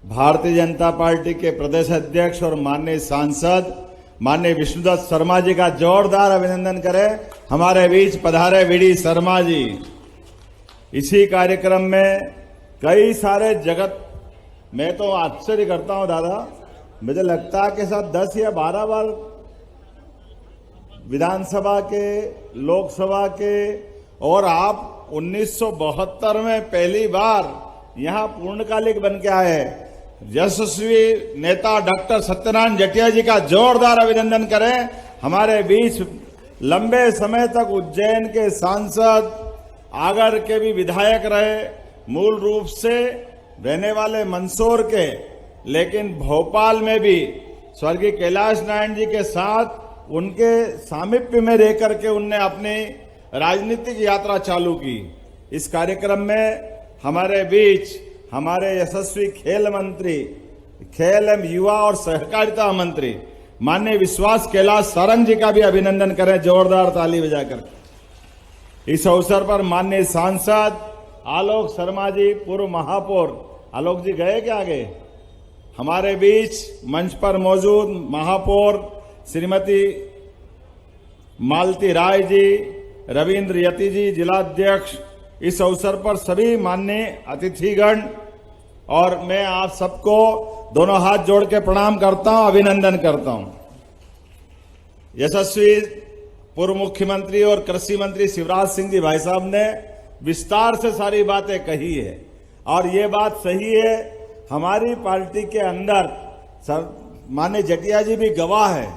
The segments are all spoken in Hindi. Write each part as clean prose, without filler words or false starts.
भारतीय जनता पार्टी के प्रदेश अध्यक्ष और माननीय सांसद माननीय विष्णुदत्त शर्मा जी का जोरदार अभिनंदन करें। हमारे बीच पधारे वीडी शर्मा जी। इसी कार्यक्रम में कई सारे जगत, मैं तो आश्चर्य करता हूं दादा, मुझे लगता है कि साथ 10 या 12 बार विधानसभा के, लोकसभा के, और आप 1972 में पहली बार यहां पूर्णकालिक बन के आए। यशस्वी नेता डॉक्टर सत्यनारायण जटिया जी का जोरदार अभिनंदन करें। हमारे बीच लंबे समय तक उज्जैन के सांसद, आगर के भी विधायक रहे, मूल रूप से रहने वाले मंदसौर के, लेकिन भोपाल में भी स्वर्गीय कैलाश नारायण जी के साथ उनके सामीप्य में रह करके उनने अपनी राजनीतिक यात्रा चालू की। इस कार्यक्रम में हमारे बीच हमारे यशस्वी खेल मंत्री, खेल एवं युवा और सहकारिता मंत्री माननीय विश्वास कैलाश सारंग जी का भी अभिनंदन करें, जोरदार ताली बजाकर। इस अवसर पर माननीय सांसद आलोक शर्मा जी, पूर्व महापौर, आलोक जी गए क्या आगे? हमारे बीच मंच पर मौजूद महापौर श्रीमती मालती राय जी, रविंद्र यति जी, जिलाध्यक्ष, इस अवसर पर सभी माननीय अतिथिगण, और मैं आप सबको दोनों हाथ जोड़ के प्रणाम करता हूं, अभिनंदन करता हूं। यशस्वी पूर्व मुख्यमंत्री और कृषि मंत्री शिवराज सिंह जी भाई साहब ने विस्तार से सारी बातें कही है, और ये बात सही है। हमारी पार्टी के अंदर माननीय जटिया जी भी गवाह है,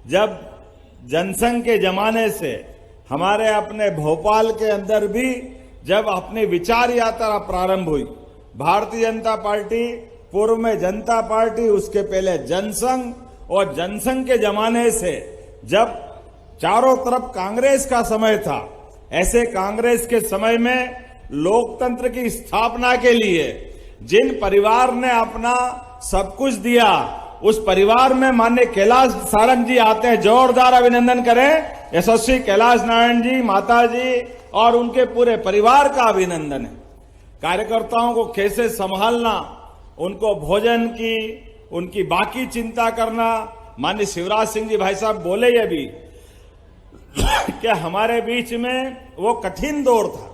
जब जनसंघ के जमाने से हमारे अपने भोपाल के अंदर भी जब अपनी विचार यात्रा प्रारंभ हुई, भारतीय जनता पार्टी, पूर्व में जनता पार्टी, उसके पहले जनसंघ, और जनसंघ के जमाने से जब चारों तरफ कांग्रेस का समय था, ऐसे कांग्रेस के समय में लोकतंत्र की स्थापना के लिए जिन परिवार ने अपना सब कुछ दिया, उस परिवार में माननीय कैलाश सारंग जी आते हैं। जोरदार अभिनंदन करें। यशस्वी कैलाश नारायण जी, माता जी और उनके पूरे परिवार का अभिनंदन है। कार्यकर्ताओं को कैसे संभालना, उनको भोजन की, उनकी बाकी चिंता करना, माननीय शिवराज सिंह जी भाई साहब बोले ये भी कि हमारे बीच में वो कठिन दौर था,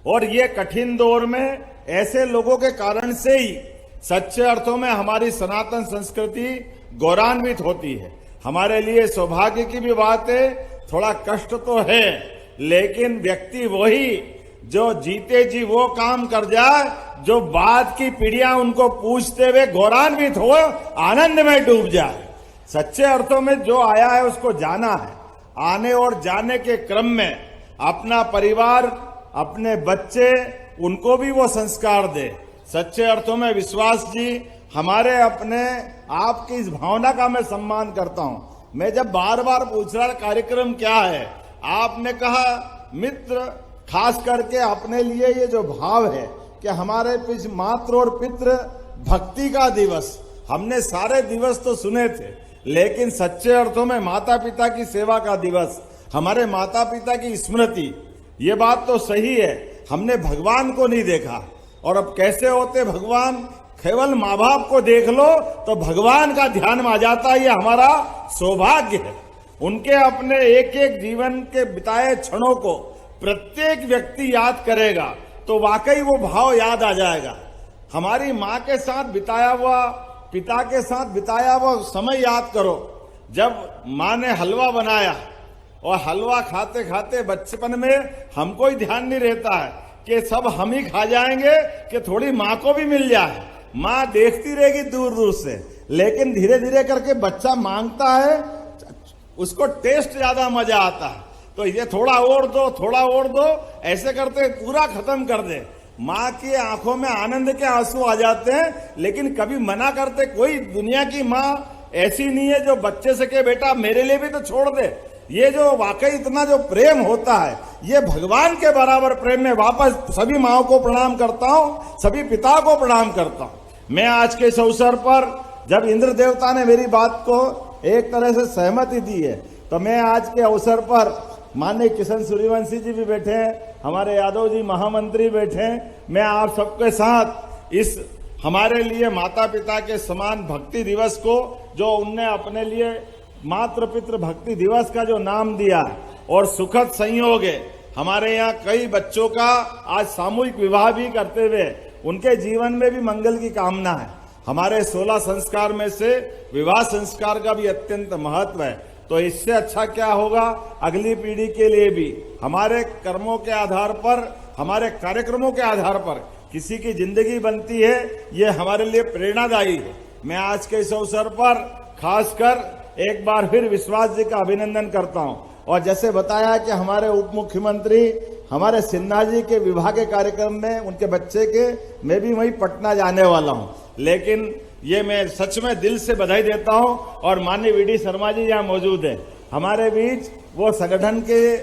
और ये कठिन दौर में ऐसे लोगों के कारण से ही सच्चे अर्थों में हमारी सनातन संस्कृति गौरवान्वित होती है। हमारे लिए सौभाग्य की भी बात है, थोड़ा कष्ट तो है, लेकिन व्यक्ति वही जो जीते जी वो काम कर जाए जो बाद की पीढ़ियां उनको पूछते हुए गौरवान्वित हो, आनंद में डूब जाए। सच्चे अर्थों में जो आया है उसको जाना है। आने और जाने के क्रम में अपना परिवार, अपने बच्चे, उनको भी वो संस्कार दे। सच्चे अर्थों में विश्वास जी, हमारे अपने आपकी इस भावना का मैं सम्मान करता हूं। मैं जब बार बार पूछ रहा कार्यक्रम क्या है, आपने कहा मित्र, खास करके अपने लिए ये जो भाव है कि हमारे मातृ और पितृ भक्ति का दिवस, हमने सारे दिवस तो सुने थे, लेकिन सच्चे अर्थों में माता पिता की सेवा का दिवस, हमारे माता पिता की स्मृति, ये बात तो सही है। हमने भगवान को नहीं देखा, और अब कैसे होते भगवान, केवल माँ बाप को देख लो तो भगवान का ध्यान में आ जाता है। ये हमारा सौभाग्य है। उनके अपने एक एक जीवन के बिताए क्षणों को प्रत्येक व्यक्ति याद करेगा तो वाकई वो भाव याद आ जाएगा। हमारी माँ के साथ बिताया हुआ, पिता के साथ बिताया हुआ समय याद करो, जब माँ ने हलवा बनाया, और हलवा खाते खाते बचपन में हमको ही ध्यान नहीं रहता है कि सब हम ही खा जाएंगे कि थोड़ी माँ को भी मिल जाए। माँ देखती रहेगी दूर दूर से, लेकिन धीरे धीरे करके बच्चा मांगता है, उसको टेस्ट ज्यादा मजा आता है, तो ये थोड़ा और दो, थोड़ा और दो, ऐसे करते पूरा खत्म कर दे। माँ की आंखों में आनंद के आंसू आ जाते हैं, लेकिन कभी मना करते कोई दुनिया की माँ ऐसी नहीं है जो बच्चे से कहे बेटा मेरे लिए भी तो छोड़ दे। ये जो वाकई इतना जो प्रेम होता है, ये भगवान के बराबर प्रेम में वापस सभी माओ को प्रणाम करता हूं, सभी पिता को प्रणाम करता हूं। मैं आज के इस अवसर पर, जब इंद्र देवता ने मेरी बात को एक तरह से सहमति दी है, तो मैं आज के अवसर पर, माननीय किशन सूर्यवंशी जी भी बैठे हैं, हमारे यादव जी महामंत्री बैठे हैं, मैं आप सबके साथ इस हमारे लिए माता पिता के समान भक्ति दिवस को जो उनने अपने लिए मातृ पितृ भक्ति दिवस का जो नाम दिया और सुखद संयोग है, हमारे यहाँ कई बच्चों का आज सामूहिक विवाह भी करते हुए उनके जीवन में भी मंगल की कामना है। हमारे 16 संस्कार में से विवाह संस्कार का भी अत्यंत महत्व है। तो इससे अच्छा क्या होगा, अगली पीढ़ी के लिए भी हमारे कर्मों के आधार पर, हमारे कार्यक्रमों के आधार पर किसी की जिंदगी बनती है, ये हमारे लिए प्रेरणादायी है। मैं आज के इस अवसर पर खासकर एक बार फिर विश्वास जी का अभिनंदन करता हूं। और जैसे बताया कि हमारे उप मुख्यमंत्री हमारे सिन्हा जी के विवाह के कार्यक्रम में उनके बच्चे के, मैं भी वहीं पटना जाने वाला हूं, लेकिन ये मैं सच में दिल से बधाई देता हूं। और माननीय वीडी शर्मा जी यहाँ मौजूद है हमारे बीच, वो संगठन के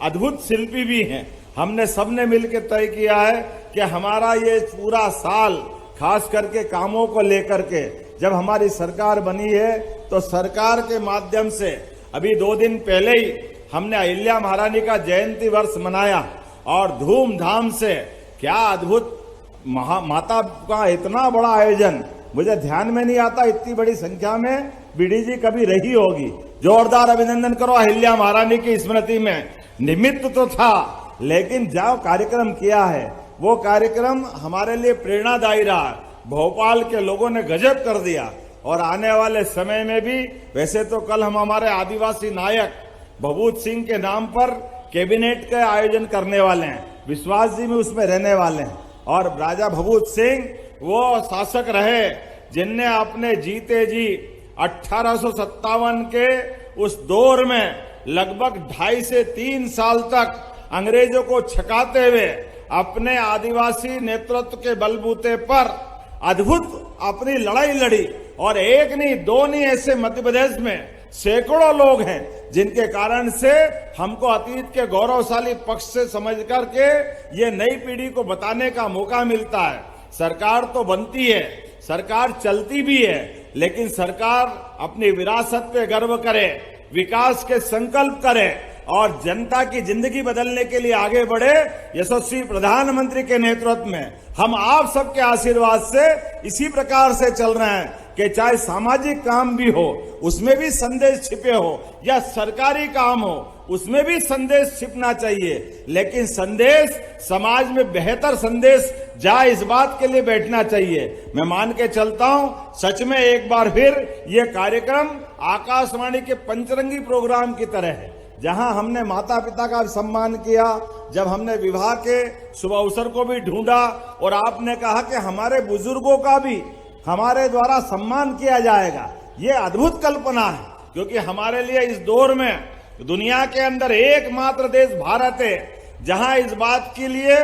अद्भुत शिल्पी भी हैं। हमने सबने मिलकर तय किया है कि हमारा ये पूरा साल खास करके कामों को लेकर के, जब हमारी सरकार बनी है तो सरकार के माध्यम से अभी 2 दिन पहले ही हमने अहिल्या महारानी का जयंती वर्ष मनाया और धूमधाम से, क्या अद्भुत माता का इतना बड़ा आयोजन, मुझे ध्यान में नहीं आता इतनी बड़ी संख्या में बीडी जी कभी रही होगी। जोरदार अभिनंदन करो अहिल्या महारानी की स्मृति में। निमित्त तो था, लेकिन जो कार्यक्रम किया है वो कार्यक्रम हमारे लिए प्रेरणादायी रहा। भोपाल के लोगों ने गजब कर दिया और आने वाले समय में भी, वैसे तो कल हम हमारे आदिवासी नायक भभूत सिंह के नाम पर कैबिनेट का आयोजन करने वाले हैं, विश्वास जी भी उसमें रहने वाले हैं। और राजा भभूत सिंह वो शासक रहे जिनने अपने जीते जी 1857 के उस दौर में लगभग 2.5 से 3 साल तक अंग्रेजों को छकाते हुए अपने आदिवासी नेतृत्व के बलबूते पर अद्भुत अपनी लड़ाई लड़ी। और एक नहीं, 2 नहीं, ऐसे मध्य प्रदेश में सैकड़ों लोग हैं जिनके कारण से हमको अतीत के गौरवशाली पक्ष से समझ करके ये नई पीढ़ी को बताने का मौका मिलता है। सरकार तो बनती है, सरकार चलती भी है, लेकिन सरकार अपनी विरासत पे गर्व करे, विकास के संकल्प करे और जनता की जिंदगी बदलने के लिए आगे बढ़े। यशस्वी प्रधानमंत्री के नेतृत्व में हम आप सबके आशीर्वाद से इसी प्रकार से चल रहे हैं कि चाहे सामाजिक काम भी हो उसमें भी संदेश छिपे हो, या सरकारी काम हो उसमें भी संदेश छिपना चाहिए, लेकिन संदेश समाज में बेहतर संदेश जाए इस बात के लिए बैठना चाहिए। मैं मान के चलता हूं, सच में एक बार फिर ये कार्यक्रम आकाशवाणी के पंचरंगी प्रोग्राम की तरह है, जहां हमने माता पिता का सम्मान किया, जब हमने विवाह के शुभ अवसर को भी ढूंढा और आपने कहा कि हमारे बुजुर्गों का भी हमारे द्वारा सम्मान किया जाएगा। ये अद्भुत कल्पना है, क्योंकि हमारे लिए इस दौर में दुनिया के अंदर एकमात्र देश भारत है जहां इस बात के लिए,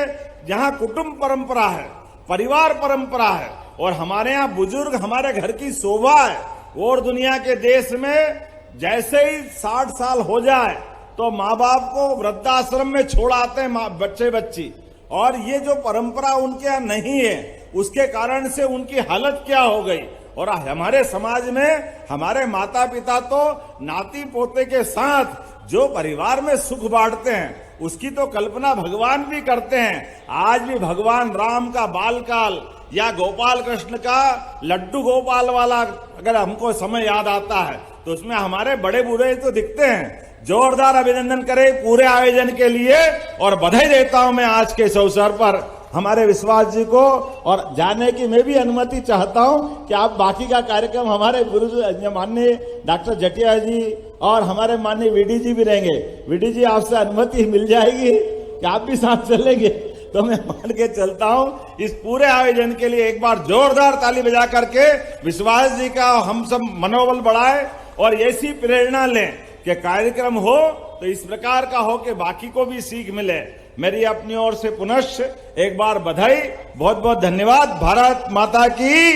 जहां कुटुंब परंपरा है, परिवार परंपरा है और हमारे यहाँ बुजुर्ग हमारे घर की शोभा है। और दुनिया के देश में जैसे ही 60 साल हो जाए तो माँ बाप को वृद्धाश्रम में छोड़ आते हैं बच्चे बच्ची, और ये जो परंपरा उनके यहाँ नहीं है उसके कारण से उनकी हालत क्या हो गई। और हमारे समाज में हमारे माता पिता तो नाती पोते के साथ जो परिवार में सुख बांटते हैं उसकी तो कल्पना भगवान भी करते हैं। आज भी भगवान राम का बालकाल या गोपाल कृष्ण का लड्डू गोपाल वाला अगर हमको समय याद आता है तो उसमें हमारे बड़े बूढ़े तो दिखते हैं। जोरदार अभिनंदन करें पूरे आयोजन के लिए और बधाई देता हूं मैं आज के इस अवसर पर हमारे विश्वास जी को। और जाने की मैं भी अनुमति चाहता हूं कि आप बाकी का कार्यक्रम हमारे गुरु माननीय डॉक्टर जटिया जी और हमारे माननीय वीडी जी भी रहेंगे। वीडी जी आपसे अनुमति मिल जाएगी कि आप भी साथ चलेंगे, तो मैं मान के चलता हूं। इस पूरे आयोजन के लिए एक बार जोरदार ताली बजा करके विश्वास जी का हम सब मनोबल बढ़ाए और ऐसी प्रेरणा लें कि कार्यक्रम हो तो इस प्रकार का हो कि बाकी को भी सीख मिले। मेरी अपनी ओर से पुनश्च एक बार बधाई, बहुत बहुत धन्यवाद। भारत माता की।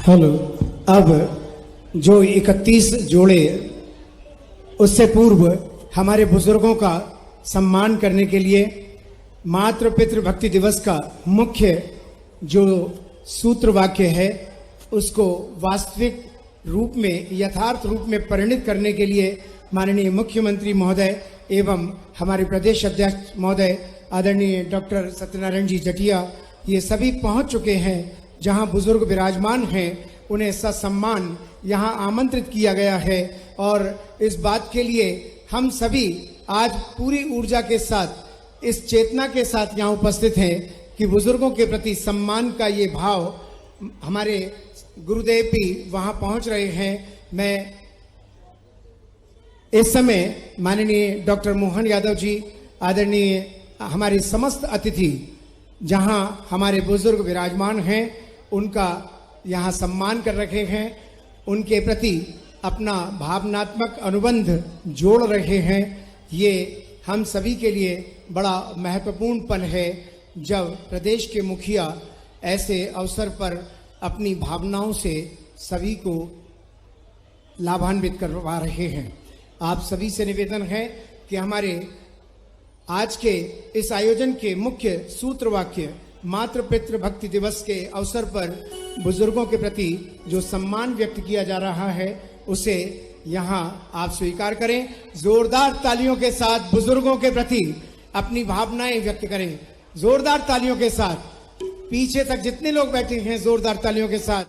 हेलो। अब जो 31 जोड़े, उससे पूर्व हमारे बुजुर्गों का सम्मान करने के लिए मातृ पितृ भक्ति दिवस का मुख्य जो सूत्र वाक्य है उसको वास्तविक रूप में, यथार्थ रूप में परिणित करने के लिए माननीय मुख्यमंत्री महोदय एवं हमारे प्रदेश अध्यक्ष महोदय आदरणीय डॉक्टर सत्यनारायण जी जटिया, ये सभी पहुंच चुके हैं। जहां बुजुर्ग विराजमान हैं उन्हें ससम्मान यहां आमंत्रित किया गया है और इस बात के लिए हम सभी आज पूरी ऊर्जा के साथ, इस चेतना के साथ यहाँ उपस्थित हैं कि बुजुर्गों के प्रति सम्मान का ये भाव, हमारे गुरुदेव भी वहां पहुंच रहे हैं। मैं इस समय माननीय डॉक्टर मोहन यादव जी, आदरणीय हमारे समस्त अतिथि जहां हमारे बुजुर्ग विराजमान हैं, उनका यहाँ सम्मान कर रहे हैं, उनके प्रति अपना भावनात्मक अनुबंध जोड़ रहे हैं। ये हम सभी के लिए बड़ा महत्वपूर्ण पल है जब प्रदेश के मुखिया ऐसे अवसर पर अपनी भावनाओं से सभी को लाभान्वित करवा रहे हैं। आप सभी से निवेदन है कि हमारे आज के इस आयोजन के मुख्य सूत्र वाक्य मातृ पितृ भक्ति दिवस के अवसर पर बुजुर्गों के प्रति जो सम्मान व्यक्त किया जा रहा है उसे यहाँ आप स्वीकार करें। जोरदार तालियों के साथ बुजुर्गों के प्रति अपनी भावनाएं व्यक्त करें। जोरदार तालियों के साथ, पीछे तक जितने लोग बैठे हैं जोरदार तालियों के साथ।